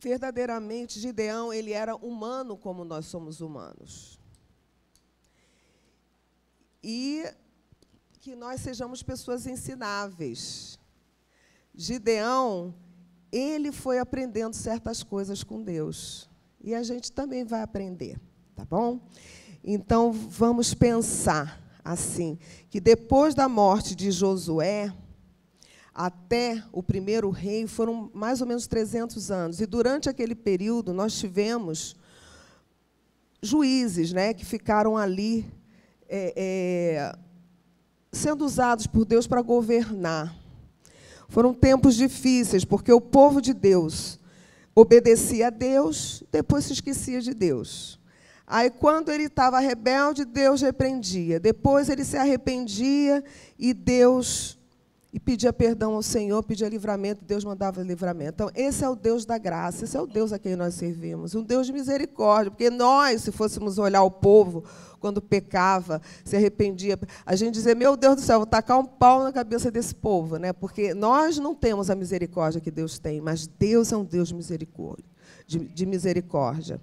verdadeiramente, Gideão, ele era humano como nós somos humanos. E que nós sejamos pessoas ensináveis. Gideão, ele foi aprendendo certas coisas com Deus. E a gente também vai aprender, tá bom? Então, vamos pensar assim, que depois da morte de Josué, até o primeiro rei, foram mais ou menos 300 anos. E durante aquele período, nós tivemos juízes, né, que ficaram ali sendo usados por Deus para governar. Foram tempos difíceis, porque o povo de Deus obedecia a Deus, depois se esquecia de Deus. Aí, quando ele estava rebelde, Deus repreendia. Depois, ele se arrependia e pedia perdão ao Senhor, pedia livramento, Deus mandava livramento. Então, esse é o Deus da graça, esse é o Deus a quem nós servimos, um Deus de misericórdia, porque nós, se fôssemos olhar o povo, quando pecava, se arrependia, a gente dizia, meu Deus do céu, vou tacar um pau na cabeça desse povo, né? Porque nós não temos a misericórdia que Deus tem, mas Deus é um Deus de misericórdia.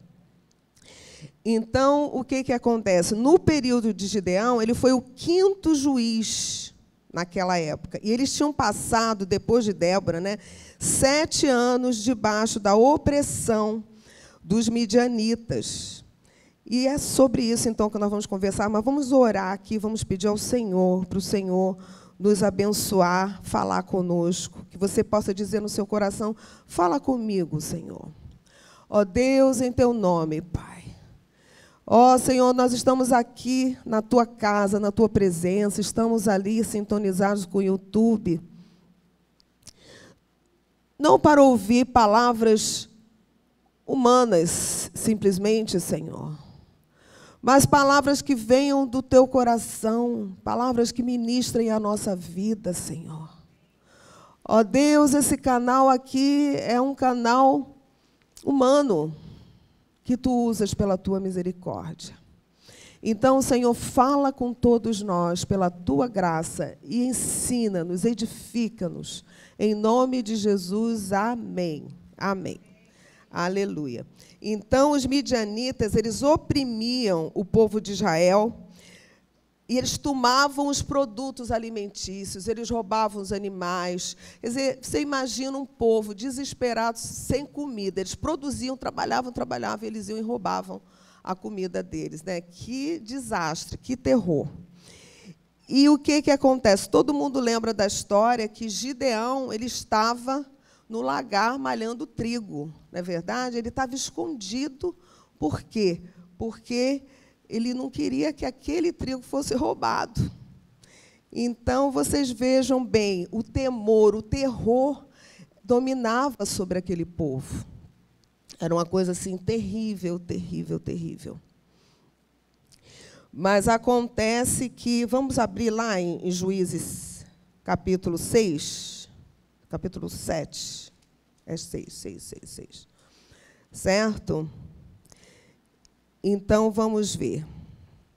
Então, o que acontece? No período de Gideão, ele foi o 5º juiz naquela época. E eles tinham passado, depois de Débora, né, 7 anos debaixo da opressão dos midianitas. E é sobre isso, então, que nós vamos conversar, mas vamos orar aqui, vamos pedir ao Senhor, para o Senhor nos abençoar, falar conosco, que você possa dizer no seu coração, fala comigo, Senhor. Ó Deus, em teu nome, Pai. Ó Senhor, nós estamos aqui na tua casa, na tua presença, estamos ali sintonizados com o YouTube, não para ouvir palavras humanas, simplesmente, Senhor, mas palavras que venham do teu coração, palavras que ministrem a nossa vida, Senhor. Ó Deus, esse canal aqui é um canal humano, que tu usas pela tua misericórdia. Então, Senhor, fala com todos nós pela tua graça e ensina-nos, edifica-nos. Em nome de Jesus, amém. Amém. Aleluia. Então, os midianitas, eles oprimiam o povo de Israel e eles tomavam os produtos alimentícios, eles roubavam os animais. Quer dizer, você imagina um povo desesperado, sem comida. Eles produziam, trabalhavam, e eles iam e roubavam a comida deles, né? Que desastre, que terror. E o que acontece? Todo mundo lembra da história que Gideão, ele estava no lagar malhando trigo, não é verdade? Ele estava escondido. Por quê? Porque ele não queria que aquele trigo fosse roubado. Então, vocês vejam bem, o temor, o terror dominava sobre aquele povo. Era uma coisa assim terrível, terrível, terrível. Mas acontece que, vamos abrir lá em Juízes, capítulo 6, capítulo 7, é 6. Certo? Então, vamos ver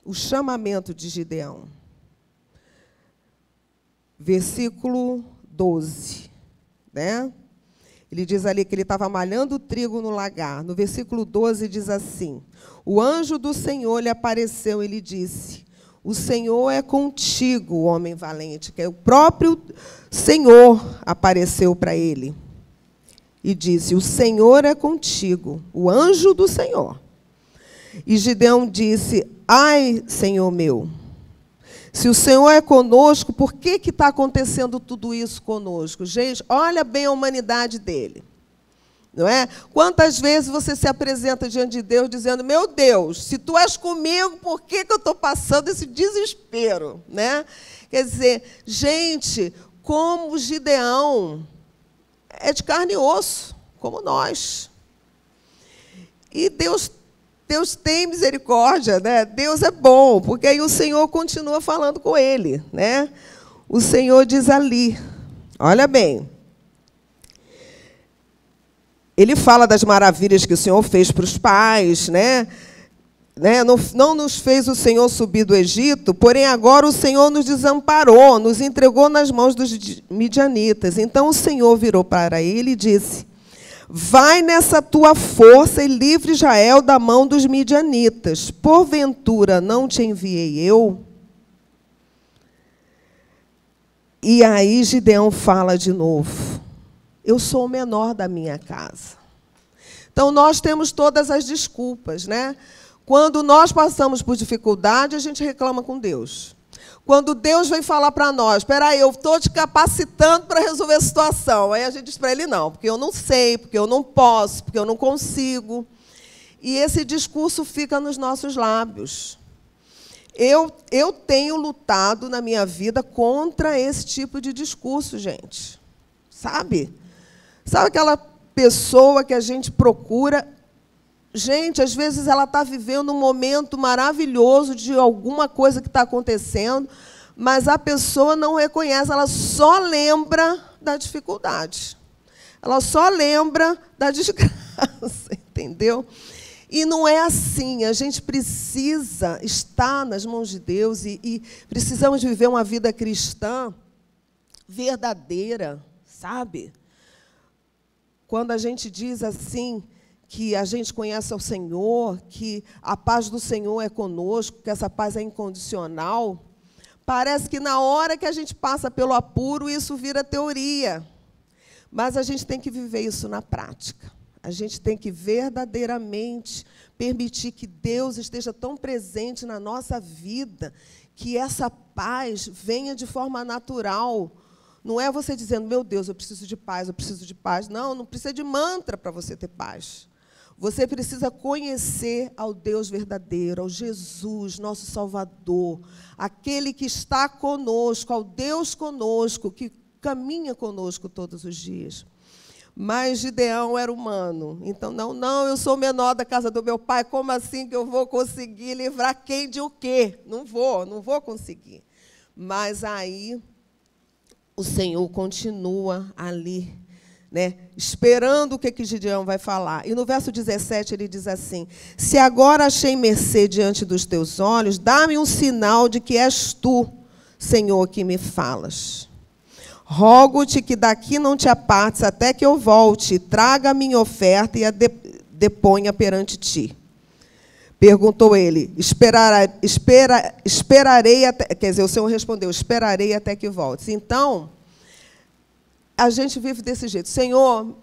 o chamamento de Gideão. Versículo 12. Né? Ele diz ali que ele estava malhando o trigo no lagar. No versículo 12 diz assim, o anjo do Senhor lhe apareceu e lhe disse, o Senhor é contigo, homem valente. Que o próprio Senhor apareceu para ele e disse, o Senhor é contigo, o anjo do Senhor. E Gideão disse, ai, Senhor meu, se o Senhor é conosco, por que está acontecendo tudo isso conosco? Gente, olha bem a humanidade dele. Não é? Quantas vezes você se apresenta diante de Deus dizendo, meu Deus, se tu és comigo, por que eu estou passando esse desespero? Né? Quer dizer, gente, como Gideão é de carne e osso, como nós. E Deus tem misericórdia, né? Deus é bom, porque aí o Senhor continua falando com ele, né? O Senhor diz ali, olha bem, ele fala das maravilhas que o Senhor fez para os pais, né? Não nos fez o Senhor subir do Egito, porém agora o Senhor nos desamparou, nos entregou nas mãos dos midianitas. Então o Senhor virou para ele e disse, vai nessa tua força e livre Israel da mão dos midianitas. Porventura não te enviei eu? E aí Gideão fala de novo: eu sou o menor da minha casa. Então, nós temos todas as desculpas, né? Quando nós passamos por dificuldade, a gente reclama com Deus. Quando Deus vem falar para nós: espera aí, eu estou te capacitando para resolver a situação. Aí a gente diz para ele: não, porque eu não sei, porque eu não posso, porque eu não consigo. E esse discurso fica nos nossos lábios. Eu tenho lutado na minha vida contra esse tipo de discurso, gente. Sabe? Sabe aquela pessoa que a gente procura? Gente, às vezes ela está vivendo um momento maravilhoso de alguma coisa que está acontecendo, mas a pessoa não reconhece, ela só lembra da dificuldade. Ela só lembra da desgraça, entendeu? E não é assim. A gente precisa estar nas mãos de Deus e precisamos viver uma vida cristã verdadeira, sabe? Quando a gente diz assim, que a gente conhece o Senhor, que a paz do Senhor é conosco, que essa paz é incondicional, parece que na hora que a gente passa pelo apuro, isso vira teoria. Mas a gente tem que viver isso na prática. A gente tem que verdadeiramente permitir que Deus esteja tão presente na nossa vida, que essa paz venha de forma natural. Não é você dizendo: meu Deus, eu preciso de paz, eu preciso de paz. Não, não precisa de mantra para você ter paz. Você precisa conhecer ao Deus verdadeiro, ao Jesus, nosso Salvador, aquele que está conosco, ao Deus conosco, que caminha conosco todos os dias. Mas Gideão era humano. Então, não, eu sou o menor da casa do meu pai, como assim que eu vou conseguir livrar quem de o quê? Não vou conseguir. Mas aí o Senhor continua ali, né, esperando o que Gideão vai falar. E no verso 17 ele diz assim: se agora achei mercê diante dos teus olhos, dá-me um sinal de que és tu, Senhor, que me falas. Rogo-te que daqui não te apartes até que eu volte, traga a minha oferta e a deponha perante ti. Perguntou ele: esperarei até... Quer dizer, o Senhor respondeu: esperarei até que voltes. Então, a gente vive desse jeito. Senhor,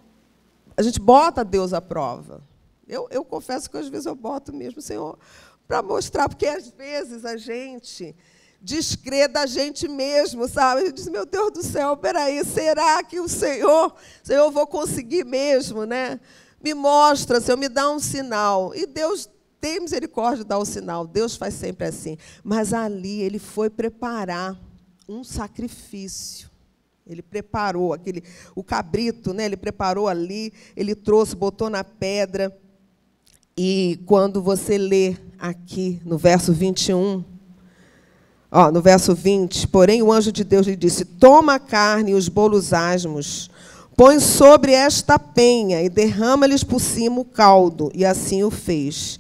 a gente bota Deus à prova. Eu confesso que às vezes eu boto mesmo, Senhor, para mostrar, porque às vezes a gente descrê da gente mesmo, sabe? Eu disse: meu Deus do céu, peraí, será que o Senhor, eu vou conseguir mesmo, né? Me mostra, Senhor, me dá um sinal. E Deus tem misericórdia de dar o sinal. Deus faz sempre assim. Mas ali ele foi preparar um sacrifício. Ele preparou o cabrito, né? Ele preparou ali, ele trouxe, botou na pedra. E quando você lê aqui no verso 21, no verso 20, porém o anjo de Deus lhe disse: toma a carne e os bolos asmos, põe sobre esta penha e derrama-lhes por cima o caldo. E assim o fez.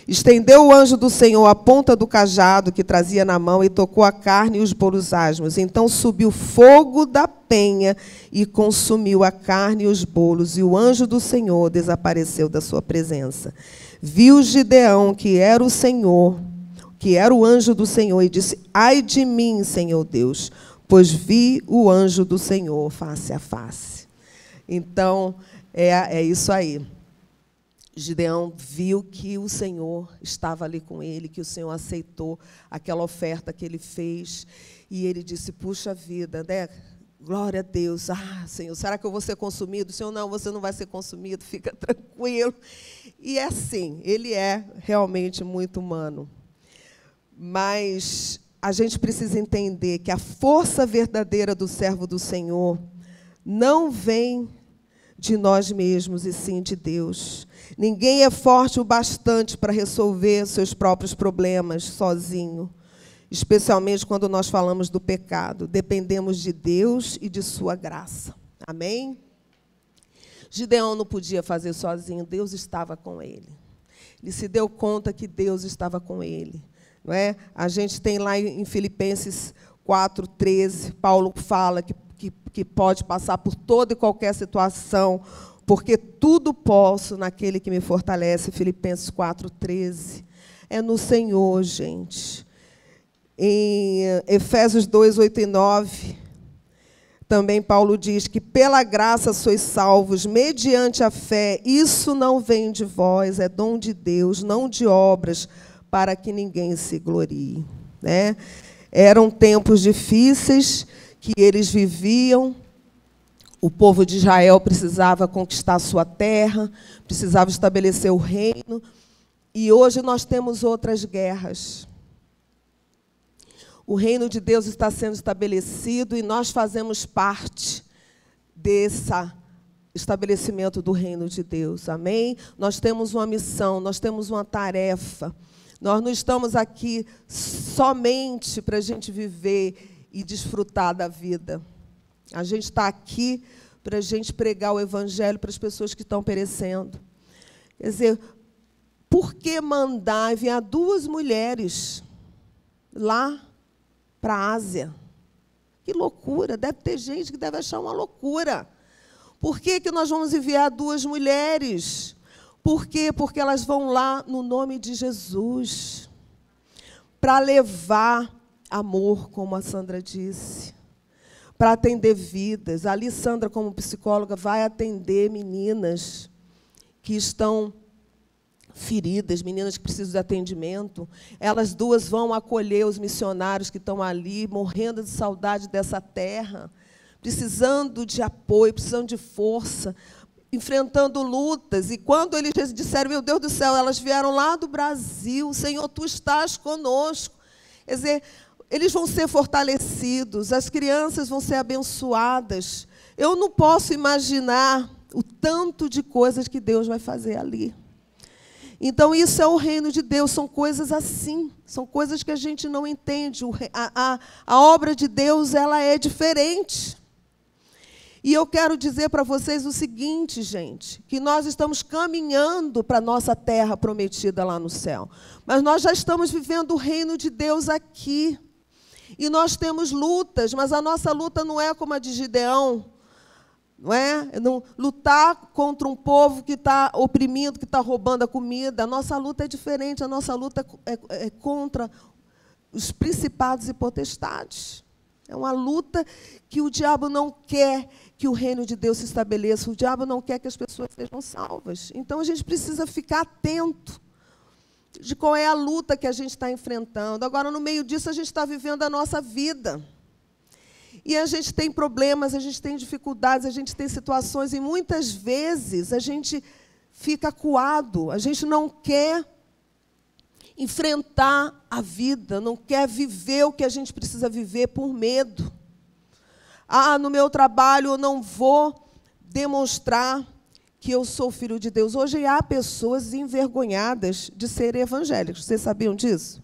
Estendeu o anjo do Senhor a ponta do cajado que trazia na mão e tocou a carne e os bolos asmos. Então subiu fogo da penha e consumiu a carne e os bolos, e o anjo do Senhor desapareceu da sua presença. Viu Gideão que era o Senhor, que era o anjo do Senhor, e disse: ai de mim, Senhor Deus, pois vi o anjo do Senhor face a face. Então, é isso aí. Gideão viu que o Senhor estava ali com ele, que o Senhor aceitou aquela oferta que ele fez. E ele disse: puxa vida, né? Glória a Deus. Senhor, será que eu vou ser consumido? Senhor, não, você não vai ser consumido, fica tranquilo. E é assim, ele é realmente muito humano. Mas a gente precisa entender que a força verdadeira do servo do Senhor não vem de nós mesmos, e sim de Deus. Ninguém é forte o bastante para resolver seus próprios problemas sozinho, especialmente quando nós falamos do pecado. Dependemos de Deus e de sua graça. Amém? Gideão não podia fazer sozinho, Deus estava com ele. Ele se deu conta que Deus estava com ele. Não é? A gente tem lá em Filipenses 4:13, Paulo fala que pode passar por toda e qualquer situação porque tudo posso naquele que me fortalece, Filipenses 4,13. É no Senhor, gente. Em Efésios 2, 8 e 9, também Paulo diz que pela graça sois salvos, mediante a fé. Isso não vem de vós, é dom de Deus, não de obras, para que ninguém se glorie. Né? Eram tempos difíceis que eles viviam. O povo de Israel precisava conquistar a sua terra, precisava estabelecer o reino. E hoje nós temos outras guerras. O reino de Deus está sendo estabelecido e nós fazemos parte desse estabelecimento do reino de Deus. Amém? Nós temos uma missão, nós temos uma tarefa. Nós não estamos aqui somente para a gente viver e desfrutar da vida. A gente está aqui para a gente pregar o evangelho para as pessoas que estão perecendo. Quer dizer, por que mandar enviar 2 mulheres lá para a Ásia? Que loucura! Deve ter gente que deve achar uma loucura. Por que nós vamos enviar 2 mulheres? Por quê? Porque elas vão lá no nome de Jesus, para levar amor, como a Sandra disse, para atender vidas. Ali, Sandra, como psicóloga, vai atender meninas que estão feridas, meninas que precisam de atendimento. Elas 2 vão acolher os missionários que estão ali, morrendo de saudade dessa terra, precisando de apoio, precisando de força, enfrentando lutas. E quando eles disseram, meu Deus do céu, elas vieram lá do Brasil, Senhor, Tu estás conosco. Quer dizer, eles vão ser fortalecidos, as crianças vão ser abençoadas. Eu não posso imaginar o tanto de coisas que Deus vai fazer ali. Então, isso é o reino de Deus, são coisas assim, são coisas que a gente não entende. A obra de Deus, ela é diferente. E eu quero dizer para vocês o seguinte, gente, que nós estamos caminhando para a nossa terra prometida lá no céu. Mas nós já estamos vivendo o reino de Deus aqui. E nós temos lutas, mas a nossa luta não é como a de Gideão, não é? Não, lutar contra um povo que está oprimindo, que está roubando a comida. A nossa luta é diferente, a nossa luta é contra os principados e potestades. É uma luta que o diabo não quer que o reino de Deus se estabeleça, o diabo não quer que as pessoas sejam salvas. Então, a gente precisa ficar atento de qual é a luta que a gente está enfrentando. Agora, no meio disso, a gente está vivendo a nossa vida. E a gente tem problemas, a gente tem dificuldades, a gente tem situações, e muitas vezes a gente fica acuado, a gente não quer enfrentar a vida, não quer viver o que a gente precisa viver por medo. Ah, no meu trabalho eu não vou demonstrar que eu sou filho de Deus. Hoje há pessoas envergonhadas de serem evangélicos. Vocês sabiam disso?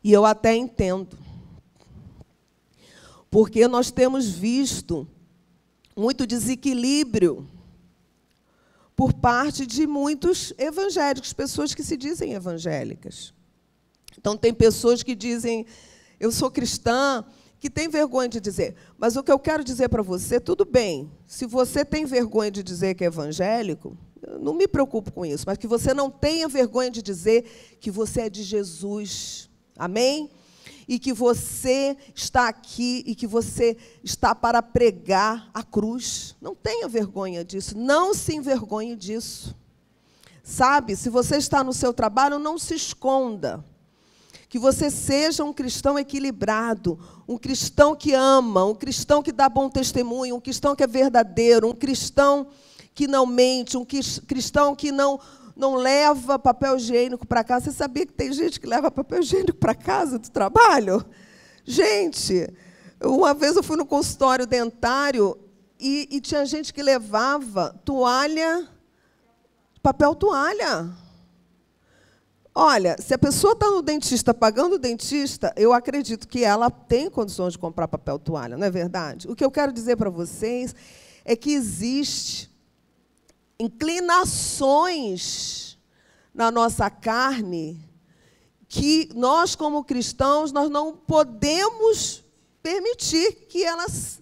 E eu até entendo. Porque nós temos visto muito desequilíbrio por parte de muitos evangélicos, pessoas que se dizem evangélicas. Então, tem pessoas que dizem, eu sou cristã, que tem vergonha de dizer. Mas o que eu quero dizer para você, tudo bem, se você tem vergonha de dizer que é evangélico, eu não me preocupo com isso, mas que você não tenha vergonha de dizer que você é de Jesus. Amém? E que você está aqui e que você está para pregar a cruz. Não tenha vergonha disso, não se envergonhe disso. Sabe, se você está no seu trabalho, não se esconda. Que você seja um cristão equilibrado, um cristão que ama, um cristão que dá bom testemunho, um cristão que é verdadeiro, um cristão que não mente, um cristão que não leva papel higiênico para casa. Você sabia que tem gente que leva papel higiênico para casa do trabalho? Gente, uma vez eu fui no consultório dentário e tinha gente que levava toalha, papel toalha. Olha, se a pessoa está no dentista, pagando o dentista, eu acredito que ela tem condições de comprar papel toalha, não é verdade? O que eu quero dizer para vocês é que existe inclinações na nossa carne que nós, como cristãos, nós não podemos permitir que elas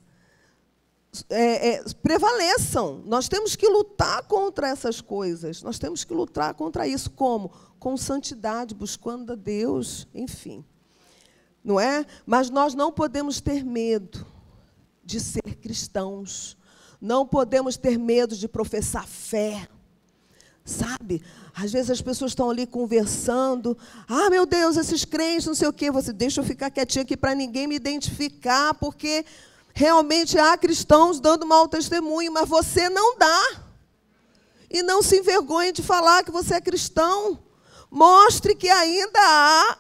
prevaleçam. Nós temos que lutar contra essas coisas. Nós temos que lutar contra isso. Como? Com santidade, buscando a Deus, enfim. Não é? Mas nós não podemos ter medo de ser cristãos. Não podemos ter medo de professar fé. Sabe? Às vezes as pessoas estão ali conversando. Ah, meu Deus, esses crentes, não sei o quê. Você deixa eu ficar quietinha aqui para ninguém me identificar, porque realmente há cristãos dando mau testemunho, mas você não dá. E não se envergonhe de falar que você é cristão. Mostre que ainda há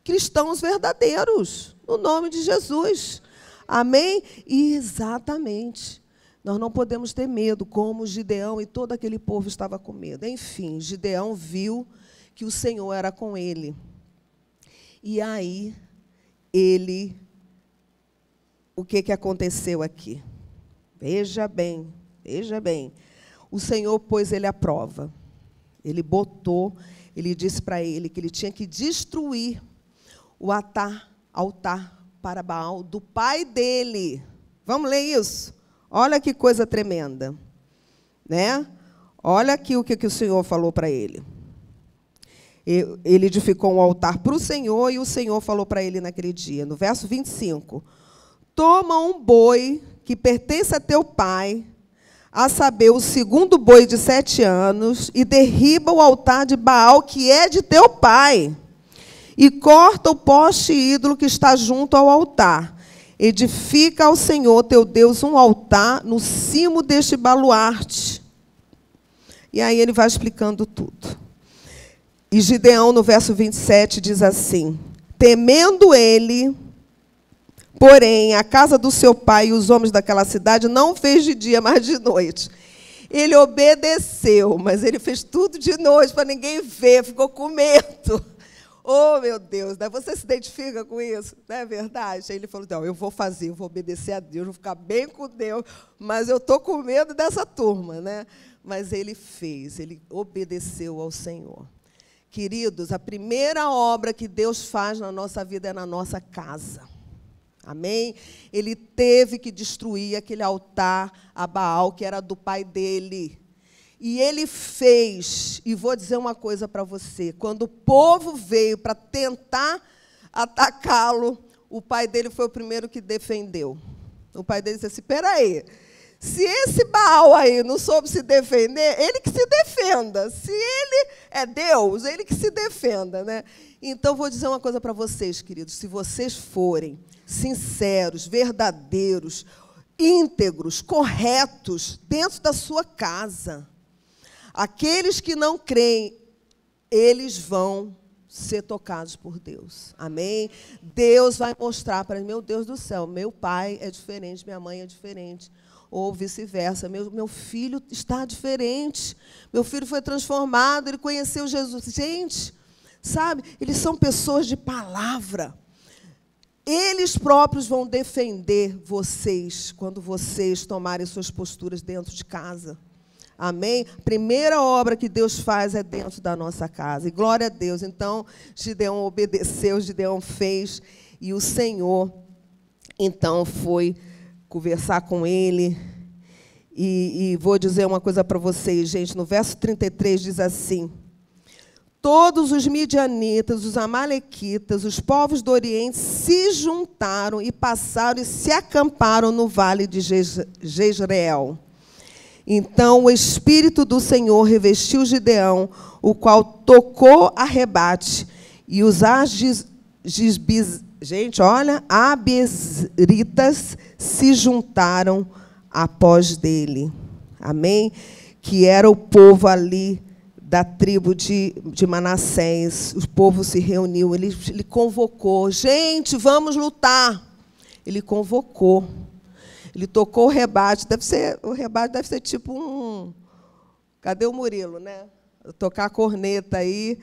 cristãos verdadeiros, no nome de Jesus. Amém? E exatamente. Nós não podemos ter medo, como Gideão e todo aquele povo estava com medo. Enfim, Gideão viu que o Senhor era com ele. E aí, o que aconteceu aqui? Veja bem, veja bem. O Senhor pôs ele à prova. Ele disse para ele que ele tinha que destruir o altar para Baal do pai dele. Vamos ler isso? Olha que coisa tremenda, né? Olha aqui o que o Senhor falou para ele. Ele edificou um altar para o Senhor e o Senhor falou para ele naquele dia, no verso 25, toma um boi que pertence a teu pai, a saber, o segundo boi de 7 anos, e derriba o altar de Baal, que é de teu pai, e corta o poste ídolo que está junto ao altar. Edifica ao Senhor, teu Deus, um altar no cimo deste baluarte. E aí ele vai explicando tudo. E Gideão, no verso 27, diz assim, temendo ele, porém, a casa do seu pai e os homens daquela cidade não fez de dia, mas de noite. Ele obedeceu, mas ele fez tudo de noite para ninguém ver, ficou com medo. Oh, meu Deus, né? Você se identifica com isso? Não é verdade? Aí ele falou, não, eu vou fazer, eu vou obedecer a Deus, vou ficar bem com Deus, mas eu estou com medo dessa turma, né? Mas ele fez, ele obedeceu ao Senhor. Queridos, a primeira obra que Deus faz na nossa vida é na nossa casa. Amém? Ele teve que destruir aquele altar a Baal, que era do pai dele. E ele fez, e vou dizer uma coisa para você, quando o povo veio para tentar atacá-lo, o pai dele foi o primeiro que defendeu. O pai dele disse assim, espera aí, se esse Baal aí não soube se defender, ele que se defenda. Se ele é Deus, ele que se defenda, né? Então, vou dizer uma coisa para vocês, queridos, se vocês forem sinceros, verdadeiros, íntegros, corretos, dentro da sua casa, aqueles que não creem, eles vão ser tocados por Deus. Amém? Deus vai mostrar para mim, meu Deus do céu, meu pai é diferente, minha mãe é diferente. Ou vice-versa, meu filho está diferente. Meu filho foi transformado, ele conheceu Jesus. Gente, sabe, eles são pessoas de palavra. Eles próprios vão defender vocês quando vocês tomarem suas posturas dentro de casa. Amém? A primeira obra que Deus faz é dentro da nossa casa. E glória a Deus. Então, Gideão obedeceu, Gideão fez. E o Senhor, então, foi conversar com ele. E vou dizer uma coisa para vocês, gente. No verso 33 diz assim, todos os midianitas, os amalequitas, os povos do Oriente se juntaram e passaram e se acamparam no vale de Jezreel. Então o Espírito do Senhor revestiu Gideão, o qual tocou a rebate, e os abiezritas se juntaram após dele. Amém? Que era o povo ali da tribo de Manassés. O povo se reuniu, ele convocou. Gente, vamos lutar. Ele convocou. Ele tocou o rebate. O rebate deve ser tipo um... Cadê o Murilo, né? Tocar a corneta aí,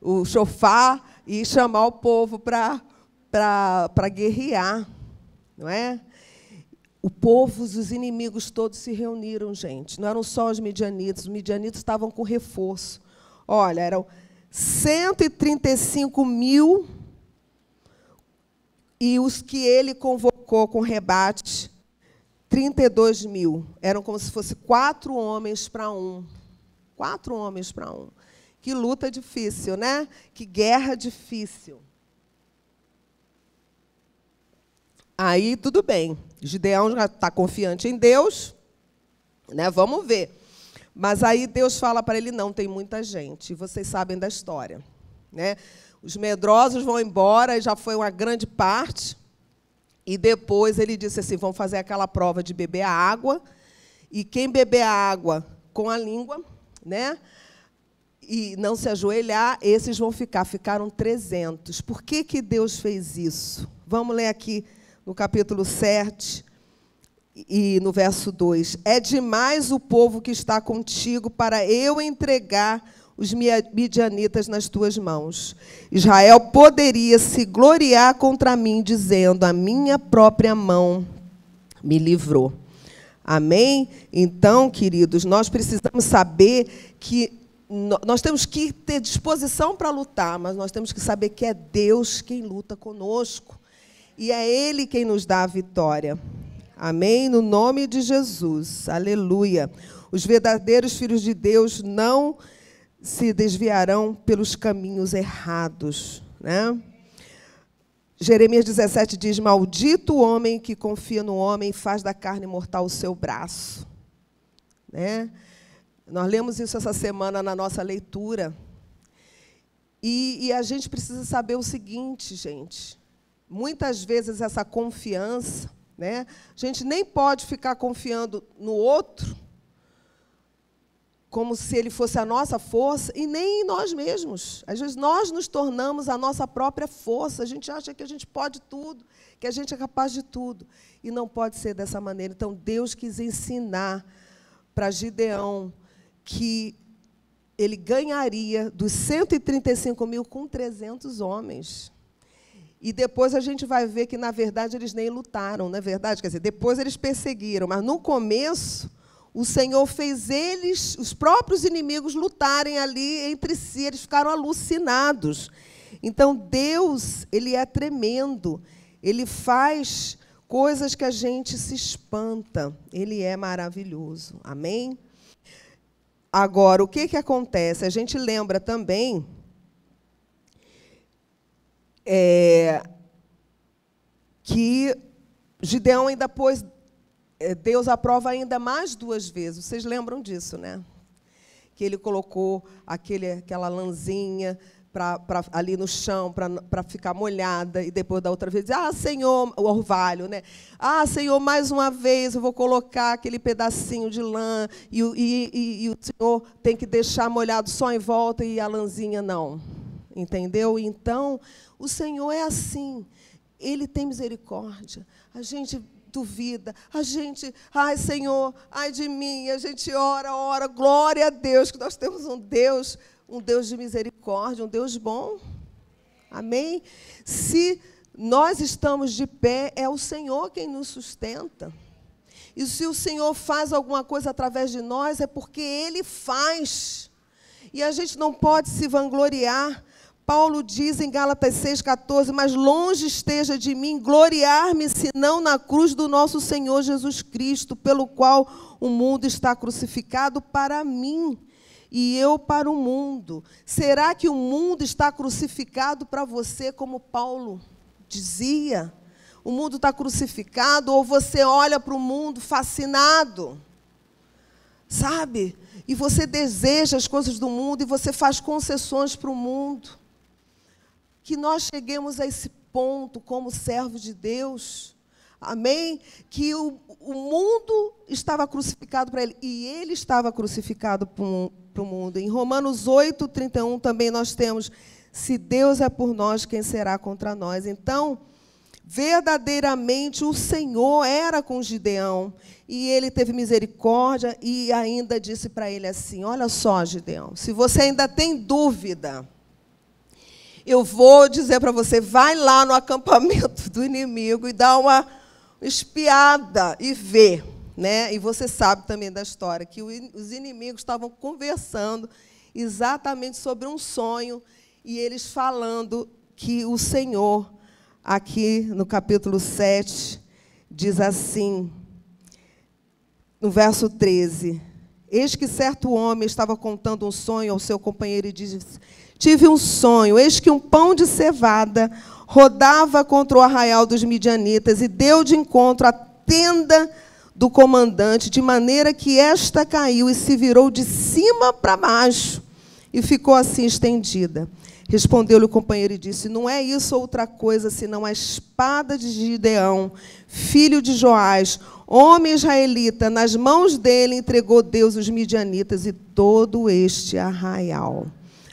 o chofar, e chamar o povo para guerrear. Não é? O povo, os inimigos todos se reuniram, gente. Não eram só os midianitas estavam com reforço. Olha, eram 135 mil, e os que ele convocou com rebate 32 mil. Eram como se fosse 4 homens para um. 4 homens para um. Que luta difícil, né? Que guerra difícil. Aí, tudo bem. Gideão já está confiante em Deus, né? Vamos ver. Mas aí Deus fala para ele, não, tem muita gente. E vocês sabem da história, né? Os medrosos vão embora, e já foi uma grande parte. E depois ele disse assim, vão fazer aquela prova de beber a água. E quem beber a água com a língua, né? E não se ajoelhar, esses vão ficar. Ficaram 300. Por que que Deus fez isso? Vamos ler aqui no capítulo 7 e no verso 2. É demais o povo que está contigo para eu entregar os midianitas nas tuas mãos. Israel poderia se gloriar contra mim, dizendo, a minha própria mão me livrou. Amém? Então, queridos, nós precisamos saber que nós temos que ter disposição para lutar, mas nós temos que saber que é Deus quem luta conosco. E é Ele quem nos dá a vitória. Amém? No nome de Jesus. Aleluia. Os verdadeiros filhos de Deus não se desviarão pelos caminhos errados, né? Jeremias 17 diz, maldito o homem que confia no homem e faz da carne mortal o seu braço. Né? Nós lemos isso essa semana na nossa leitura. E a gente precisa saber o seguinte, gente. Muitas vezes essa confiança, né? A gente nem pode ficar confiando no outro, como se ele fosse a nossa força, e nem em nós mesmos. Às vezes, nós nos tornamos a nossa própria força. A gente acha que a gente pode tudo, que a gente é capaz de tudo. E não pode ser dessa maneira. Então, Deus quis ensinar para Gideão que ele ganharia dos 135 mil com 300 homens. E depois a gente vai ver que, na verdade, eles nem lutaram, não é verdade? Quer dizer, depois eles perseguiram, mas, no começo, o Senhor fez eles, os próprios inimigos, lutarem ali entre si. Eles ficaram alucinados. Então, Deus, Ele é tremendo. Ele faz coisas que a gente se espanta. Ele é maravilhoso. Amém? Agora, o que acontece? A gente lembra também que Gideão ainda pôs... Deus aprova ainda mais 2 vezes. Vocês lembram disso, né? Que ele colocou aquela lãzinha ali no chão para ficar molhada, e depois da outra vez diz, Senhor, o orvalho, né? Senhor, mais uma vez eu vou colocar aquele pedacinho de lã, e o Senhor tem que deixar molhado só em volta e a lãzinha não. Entendeu? Então, o Senhor é assim. Ele tem misericórdia. A gente duvida, a gente, Senhor, ai de mim, a gente ora, glória a Deus, que nós temos um Deus de misericórdia, um Deus bom. Amém? Se nós estamos de pé, é o Senhor quem nos sustenta. E se o Senhor faz alguma coisa através de nós, é porque Ele faz. E a gente não pode se vangloriar. Paulo diz em Gálatas 6,14, mas longe esteja de mim gloriar-me, senão na cruz do nosso Senhor Jesus Cristo, pelo qual o mundo está crucificado para mim, e eu para o mundo. Será que o mundo está crucificado para você, como Paulo dizia? O mundo está crucificado, ou você olha para o mundo fascinado, sabe? E você deseja as coisas do mundo, e você faz concessões para o mundo. Que nós cheguemos a esse ponto como servos de Deus, amém? Que o mundo estava crucificado para ele, e ele estava crucificado para o mundo. Em Romanos 8:31 também nós temos, se Deus é por nós, quem será contra nós? Então, verdadeiramente o Senhor era com Gideão, e ele teve misericórdia, e ainda disse para ele assim, olha só, Gideão, se você ainda tem dúvida, eu vou dizer para você, vai lá no acampamento do inimigo e dá uma espiada e vê. Né? E você sabe também da história, que os inimigos estavam conversando exatamente sobre um sonho, e eles falando que o Senhor, aqui no capítulo 7, diz assim, no verso 13. Eis que certo homem estava contando um sonho ao seu companheiro e disse: tive um sonho, eis que um pão de cevada rodava contra o arraial dos midianitas e deu de encontro à tenda do comandante, de maneira que esta caiu e se virou de cima para baixo e ficou assim estendida. Respondeu-lhe o companheiro e disse: não é isso outra coisa, senão a espada de Gideão, filho de Joás, homem israelita. Nas mãos dele entregou Deus os midianitas e todo este arraial.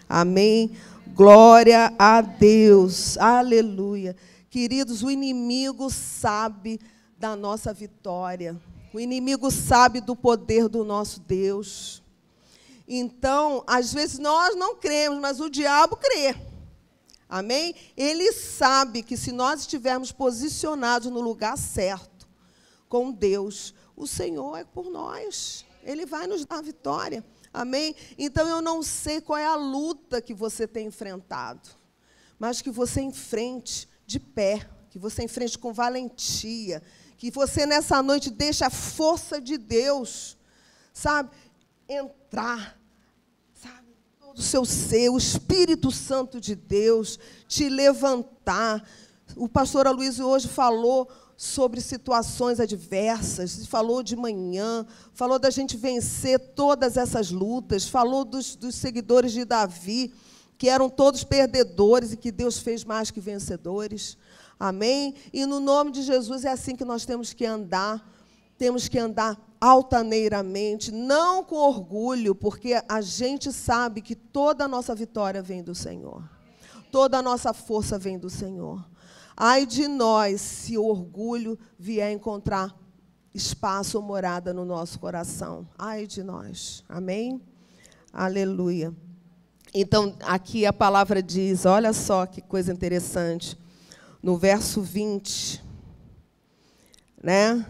Amém? Glória a Deus. Aleluia. Queridos, o inimigo sabe da nossa vitória. O inimigo sabe do poder do nosso Deus. Então, às vezes nós não cremos, mas o diabo crê. Amém? Ele sabe que se nós estivermos posicionados no lugar certo, com Deus, o Senhor é por nós. Ele vai nos dar a vitória. Amém? Então, eu não sei qual é a luta que você tem enfrentado, mas que você enfrente de pé, que você enfrente com valentia, que você, nessa noite, deixe a força de Deus, sabe, entrar, sabe, todo o seu ser, o Espírito Santo de Deus, te levantar. O pastor Aloysio hoje falou sobre situações adversas, falou de manhã, falou da gente vencer todas essas lutas, falou dos seguidores de Davi, que eram todos perdedores e que Deus fez mais que vencedores. Amém? E no nome de Jesus é assim que nós temos que andar altaneiramente, não com orgulho, porque a gente sabe que toda a nossa vitória vem do Senhor, toda a nossa força vem do Senhor. Ai de nós se o orgulho vier encontrar espaço ou morada no nosso coração. Ai de nós. Amém? Aleluia. Então, aqui a palavra diz, olha só que coisa interessante, no verso 20, né?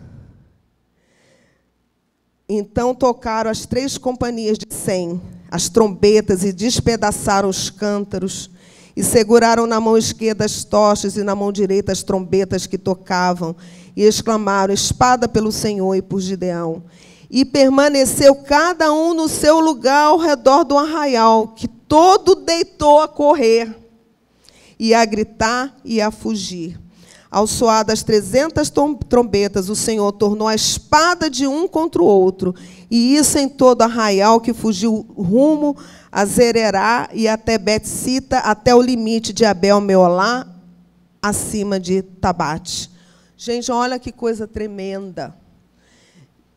Então tocaram as 3 companhias de 100, as trombetas, e despedaçaram os cântaros, e seguraram na mão esquerda as tochas e na mão direita as trombetas que tocavam, e exclamaram: espada pelo Senhor e por Gideão. E permaneceu cada um no seu lugar ao redor do arraial, que todo deitou a correr, e a gritar e a fugir. Ao soar das 300 trombetas, o Senhor tornou a espada de um contra o outro, e isso em todo arraial, que fugiu rumo a Zererá e até Bet-sita, até o limite de Abel-meolá, acima de Tabate. Gente, olha que coisa tremenda.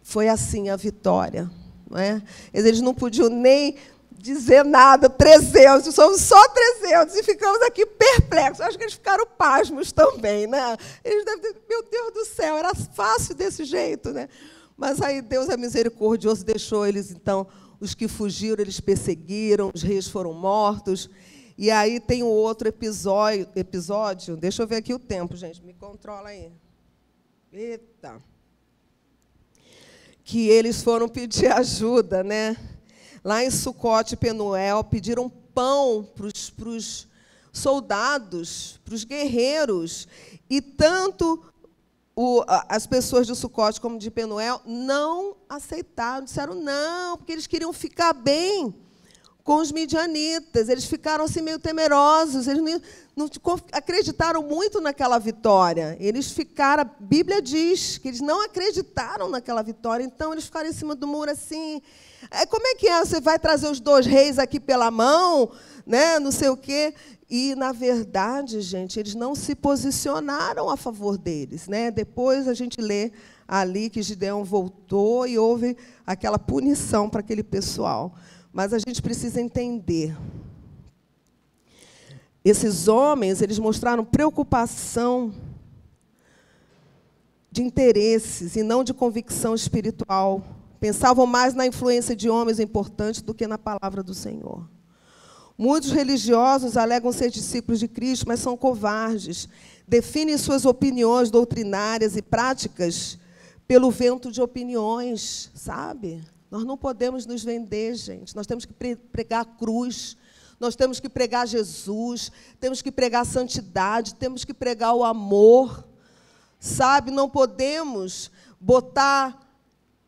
Foi assim a vitória. Não é? Eles não podiam nem dizer nada, 300, somos só 300, e ficamos aqui perplexos. Acho que eles ficaram pasmos também, né? Eles devem ter, meu Deus do céu, era fácil desse jeito, né? Mas aí Deus é misericordioso, deixou eles, então, os que fugiram, eles perseguiram, os reis foram mortos. E aí tem um outro episódio, deixa eu ver aqui o tempo, gente, me controla aí. Eita! Que eles foram pedir ajuda, né? Lá em Sucote e Penuel, pediram pão para os soldados, para os guerreiros. E tanto as pessoas de Sucote como de Penuel não aceitaram, disseram não, porque eles queriam ficar bem com os midianitas. Eles ficaram assim meio temerosos, eles não acreditaram muito naquela vitória. Eles ficaram, a Bíblia diz que eles não acreditaram naquela vitória, então eles ficaram em cima do muro assim. Como é que é? Você vai trazer os 2 reis aqui pela mão, né? Não sei o quê. E, na verdade, gente, eles não se posicionaram a favor deles, né? Depois a gente lê ali que Gideão voltou e houve aquela punição para aquele pessoal. Mas a gente precisa entender. Esses homens, eles mostraram preocupação de interesses e não de convicção espiritual. Pensavam mais na influência de homens importantes do que na palavra do Senhor. Muitos religiosos alegam ser discípulos de Cristo, mas são covardes. Definem suas opiniões doutrinárias e práticas pelo vento de opiniões, sabe? Nós não podemos nos vender, gente. Nós temos que pregar a cruz, nós temos que pregar Jesus, temos que pregar a santidade, temos que pregar o amor, sabe? Não podemos botar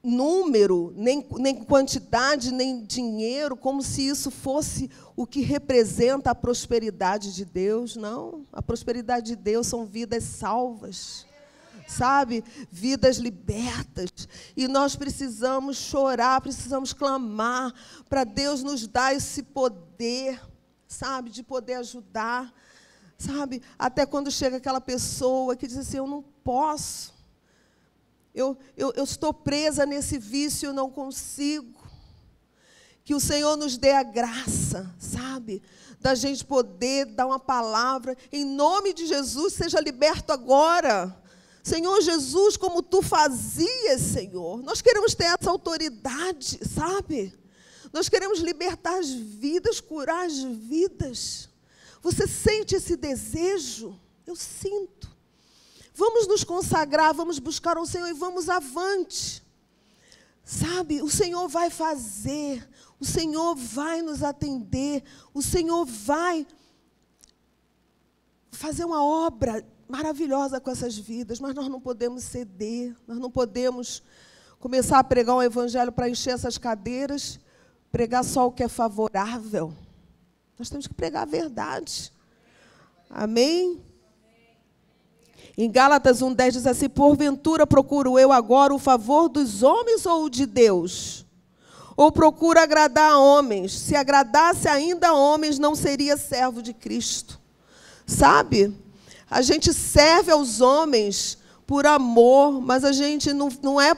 número, nem quantidade, nem dinheiro, como se isso fosse o que representa a prosperidade de Deus. Não, a prosperidade de Deus são vidas salvas, sabe? Vidas libertas. E nós precisamos chorar, precisamos clamar para Deus nos dar esse poder, sabe? De poder ajudar, sabe? Até quando chega aquela pessoa que diz assim, eu não posso. Eu estou presa nesse vício, eu não consigo. Que o Senhor nos dê a graça, sabe? Da gente poder dar uma palavra. Em nome de Jesus, seja liberto agora. Senhor Jesus, como Tu fazias, Senhor. Nós queremos ter essa autoridade, sabe? Nós queremos libertar as vidas, curar as vidas. Você sente esse desejo? Eu sinto. Vamos nos consagrar, vamos buscar o Senhor e vamos avante. Sabe, o Senhor vai fazer, o Senhor vai nos atender, o Senhor vai fazer uma obra maravilhosa com essas vidas, mas nós não podemos ceder, nós não podemos começar a pregar um evangelho para encher essas cadeiras, pregar só o que é favorável. Nós temos que pregar a verdade. Amém? Em Gálatas 1:10 diz assim, porventura procuro eu agora o favor dos homens ou o de Deus? Ou procuro agradar a homens? Se agradasse ainda a homens, não seria servo de Cristo. Sabe? A gente serve aos homens por amor, mas a gente não é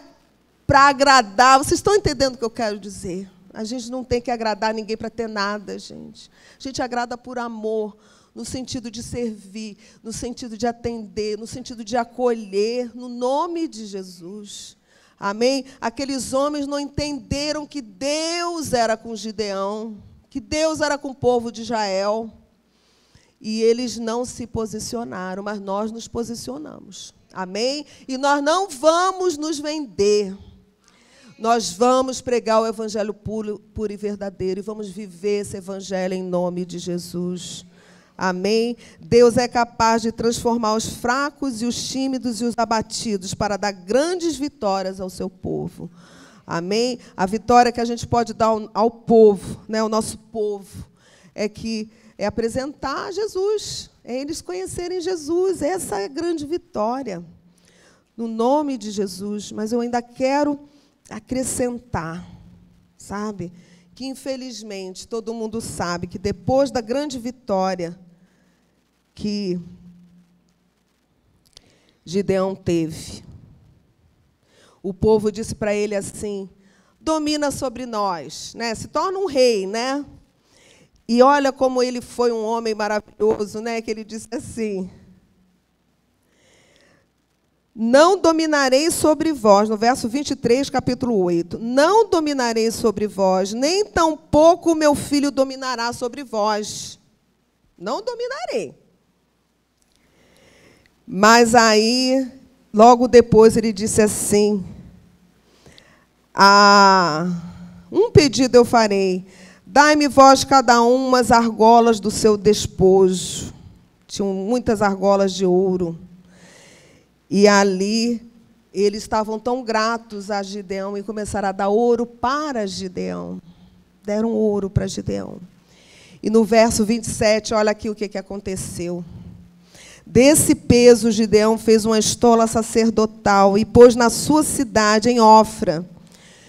para agradar. Vocês estão entendendo o que eu quero dizer? A gente não tem que agradar ninguém para ter nada, gente. A gente agrada por amor, no sentido de servir, no sentido de atender, no sentido de acolher, no nome de Jesus. Amém? Aqueles homens não entenderam que Deus era com Gideão, que Deus era com o povo de Israel. E eles não se posicionaram, mas nós nos posicionamos. Amém? E nós não vamos nos vender. Nós vamos pregar o evangelho puro e verdadeiro e vamos viver esse evangelho em nome de Jesus. Amém? Deus é capaz de transformar os fracos e os tímidos e os abatidos para dar grandes vitórias ao seu povo. Amém? A vitória que a gente pode dar ao povo, né, ao nosso povo, é apresentar Jesus, é eles conhecerem Jesus. Essa é a grande vitória, no nome de Jesus. Mas eu ainda quero acrescentar, sabe? Que, infelizmente, todo mundo sabe que depois da grande vitória que Gideão teve, o povo disse para ele assim, domina sobre nós, né? Se torna um rei, né? E olha como ele foi um homem maravilhoso, né? Que ele disse assim, não dominarei sobre vós, no verso 23, capítulo 8. Não dominarei sobre vós, nem tampouco meu filho dominará sobre vós. Não dominarei. Mas aí, logo depois, ele disse assim, um pedido eu farei, dai-me vós cada um umas argolas do seu despojo. Tinham muitas argolas de ouro. E ali, eles estavam tão gratos a Gideão e começaram a dar ouro para Gideão. Deram ouro para Gideão. E no verso 27, olha aqui o que aconteceu. Desse peso, Gideão fez uma estola sacerdotal e pôs na sua cidade, em Ofra.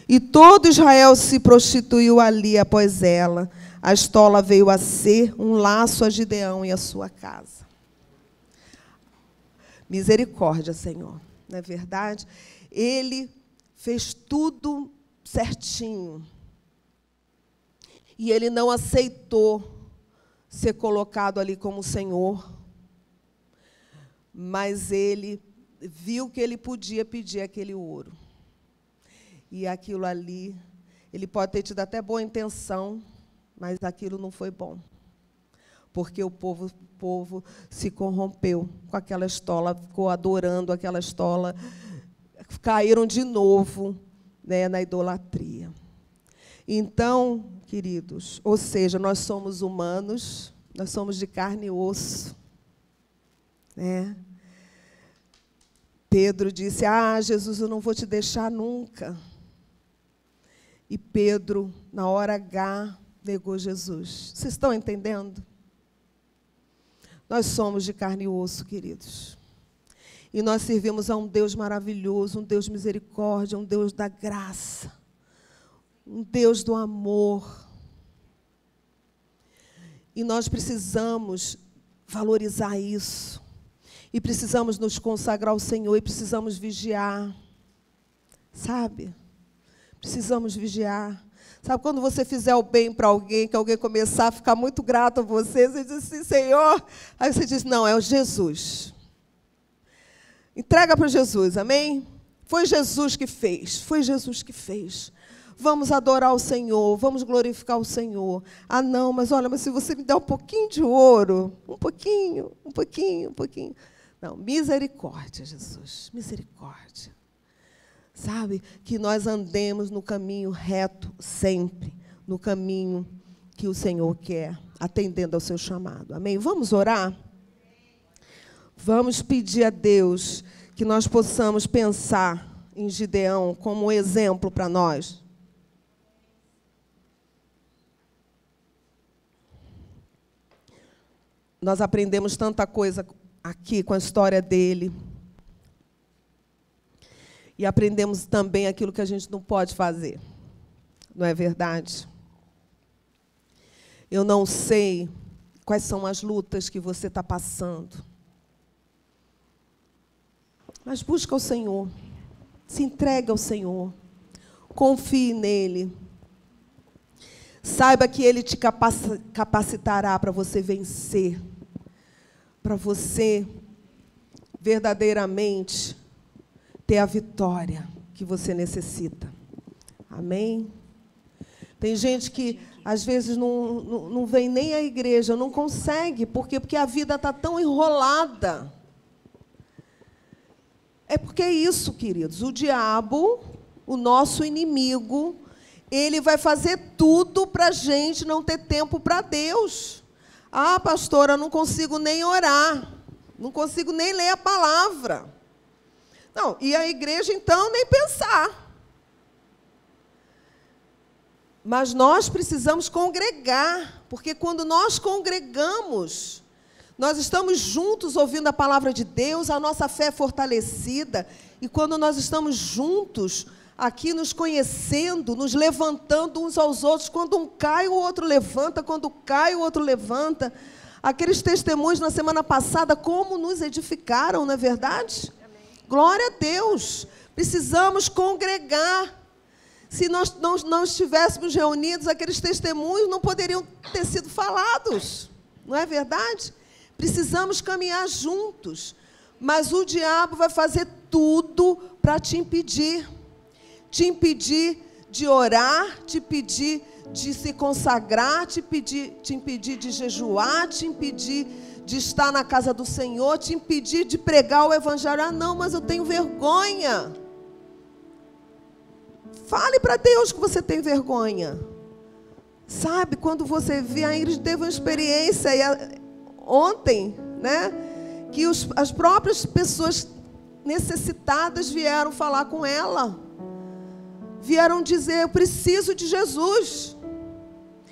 E todo Israel se prostituiu ali após ela. A estola veio a ser um laço a Gideão e a sua casa. Misericórdia, Senhor, não é verdade? Ele fez tudo certinho. E ele não aceitou ser colocado ali como Senhor. Mas ele viu que ele podia pedir aquele ouro. E aquilo ali, ele pode ter tido até boa intenção, mas aquilo não foi bom. Porque o povo se corrompeu com aquela estola, ficou adorando aquela estola, caíram de novo, né, na idolatria. Então, queridos, ou seja, nós somos humanos, nós somos de carne e osso. Né? Pedro disse, Jesus, eu não vou te deixar nunca. E Pedro, na hora H, negou Jesus. Vocês estão entendendo? Nós somos de carne e osso, queridos. E nós servimos a um Deus maravilhoso, um Deus de misericórdia, um Deus da graça, um Deus do amor. E nós precisamos valorizar isso. E precisamos nos consagrar ao Senhor, e precisamos vigiar. Sabe? Precisamos vigiar. Sabe, quando você fizer o bem para alguém, que alguém começar a ficar muito grato a você, você diz assim, Senhor. Aí você diz, não, é o Jesus. Entrega para Jesus, amém? Foi Jesus que fez, foi Jesus que fez. Vamos adorar o Senhor, vamos glorificar o Senhor. Ah, não, mas olha, mas se você me der um pouquinho de ouro, um pouquinho. Não, misericórdia, Jesus, misericórdia. Sabe, que nós andemos no caminho reto sempre, no caminho que o Senhor quer, atendendo ao seu chamado. Amém? Vamos orar? Vamos pedir a Deus que nós possamos pensar em Gideão como um exemplo para nós. Nós aprendemos tanta coisa aqui com a história dele. E aprendemos também aquilo que a gente não pode fazer. Não é verdade? Eu não sei quais são as lutas que você está passando. Mas busca o Senhor. Se entrega ao Senhor. Confie nele. Saiba que Ele te capacitará para você vencer. Para você verdadeiramente ter a vitória que você necessita. Amém? Tem gente que, às vezes, não vem nem à igreja, não consegue. Por quê? Porque a vida está tão enrolada. É porque é isso, queridos. O diabo, o nosso inimigo, ele vai fazer tudo para a gente não ter tempo para Deus. Ah, pastora, eu não consigo nem orar. Não consigo nem ler a palavra. Não, e a igreja, então, nem pensar. Mas nós precisamos congregar, porque quando nós congregamos, nós estamos juntos ouvindo a palavra de Deus, a nossa fé é fortalecida, e quando nós estamos juntos, aqui nos conhecendo, nos levantando uns aos outros, quando um cai, o outro levanta, quando cai, o outro levanta. Aqueles testemunhos na semana passada, como nos edificaram, não é verdade? Amém. Glória a Deus. Precisamos congregar. Se nós não estivéssemos reunidos, aqueles testemunhos não poderiam ter sido falados. Não é verdade? Precisamos caminhar juntos. Mas o diabo vai fazer tudo para te impedir. Te impedir de orar, te impedir de se consagrar, te impedir de jejuar, te impedir de estar na casa do Senhor, te impedir de pregar o evangelho. Ah, não, mas eu tenho vergonha. Fale para Deus que você tem vergonha. Sabe, quando você vê, a Ingrid teve uma experiência ontem, né, que as próprias pessoas necessitadas vieram falar com ela. Vieram dizer, eu preciso de Jesus.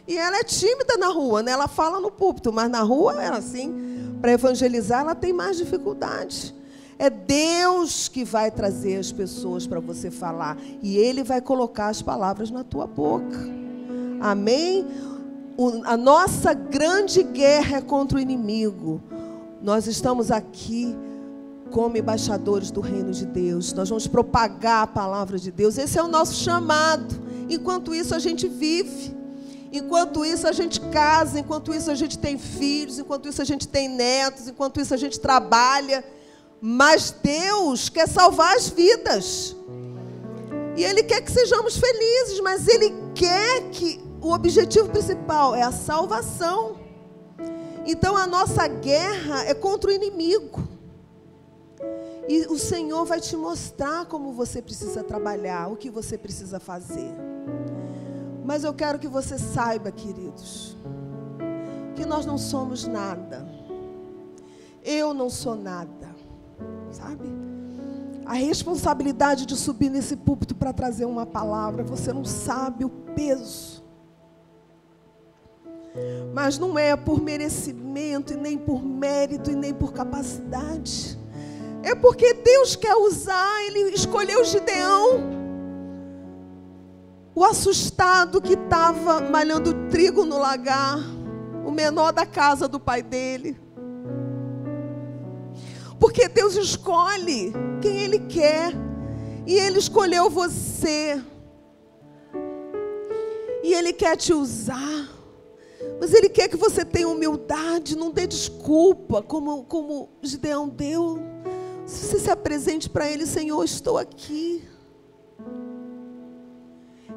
E ela é tímida na rua, né? Ela fala no púlpito, mas na rua, ela assim, para evangelizar, ela tem mais dificuldade. É Deus que vai trazer as pessoas para você falar. E Ele vai colocar as palavras na tua boca. Amém? A nossa grande guerra é contra o inimigo. Nós estamos aqui como embaixadores do reino de Deus. Nós vamos propagar a palavra de Deus. Esse é o nosso chamado. Enquanto isso, a gente vive. Enquanto isso, a gente casa. Enquanto isso, a gente tem filhos. Enquanto isso, a gente tem netos. Enquanto isso, a gente trabalha. Mas Deus quer salvar as vidas. E Ele quer que sejamos felizes. Mas Ele quer que o objetivo principal é a salvação. Então, a nossa guerra é contra o inimigo. E o Senhor vai te mostrar como você precisa trabalhar, o que você precisa fazer. Mas eu quero que você saiba, queridos, que nós não somos nada. Eu não sou nada, sabe? a responsabilidade de subir nesse púlpito para trazer uma palavra. Você não sabe o peso. Mas não é por merecimento, e nem por mérito, e nem por capacidade. É porque Deus quer usar. Ele escolheu Gideão, o assustado que estava malhando trigo no lagar, o menor da casa do pai dele. Porque Deus escolhe quem Ele quer. E Ele escolheu você. E Ele quer te usar. Mas Ele quer que você tenha humildade. Não dê desculpa, como Gideão deu. Você se apresente para Ele: Senhor, estou aqui.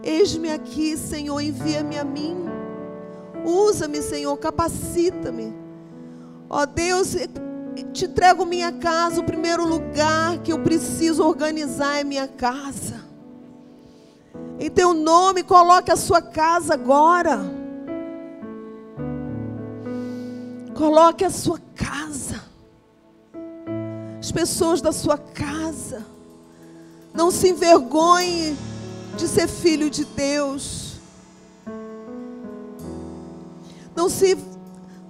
Eis-me aqui, Senhor, envia-me a mim. Usa-me, Senhor, capacita-me. Ó Deus, te entrego minha casa. O primeiro lugar que eu preciso organizar é minha casa. Em teu nome, coloque a sua casa agora. Coloque a sua casa. As pessoas da sua casa. Não se envergonhe de ser filho de Deus.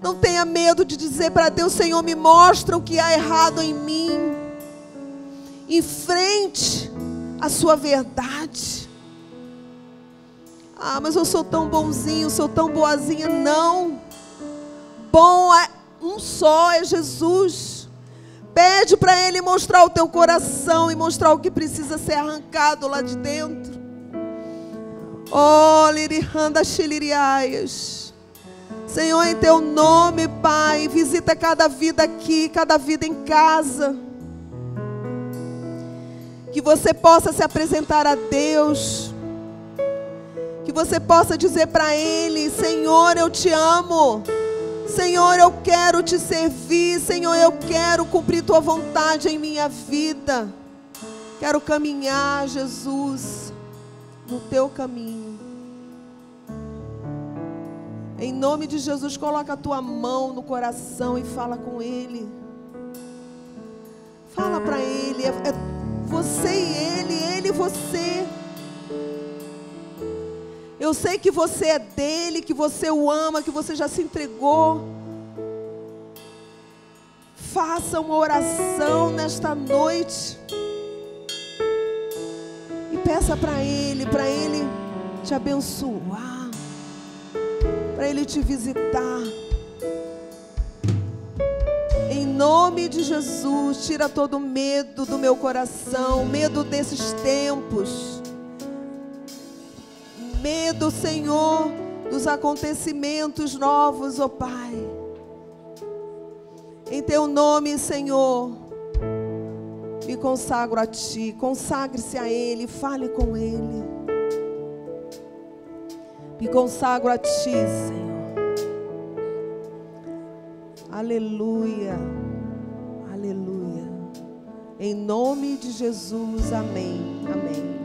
Não tenha medo de dizer para Deus: Senhor, me mostra o que há errado em mim. Enfrente a sua verdade. Ah, mas eu sou tão bonzinho, sou tão boazinha. Não. Bom é um só, é Jesus. Pede para Ele mostrar o teu coração e mostrar o que precisa ser arrancado lá de dentro. Oh, lirihanda xiliriaias. Senhor, em teu nome, Pai, visita cada vida aqui, cada vida em casa. Que você possa se apresentar a Deus. Que você possa dizer para Ele: Senhor, eu te amo. Senhor, eu quero te servir. Senhor, eu quero cumprir tua vontade em minha vida. Quero caminhar, Jesus, no teu caminho. Em nome de Jesus, coloca a tua mão no coração e fala com Ele. Fala para Ele. É você e Ele e você. Eu sei que você é dele, que você o ama, que você já se entregou. Faça uma oração nesta noite. E peça para Ele te abençoar. Para Ele te visitar. Em nome de Jesus, tira todo medo do meu coração, medo desses tempos. Medo, Senhor, dos acontecimentos novos, ó Pai. Em teu nome, Senhor, me consagro a Ti. Consagre-se a Ele, fale com Ele. Me consagro a Ti, Senhor. Aleluia, aleluia. Em nome de Jesus, amém, amém.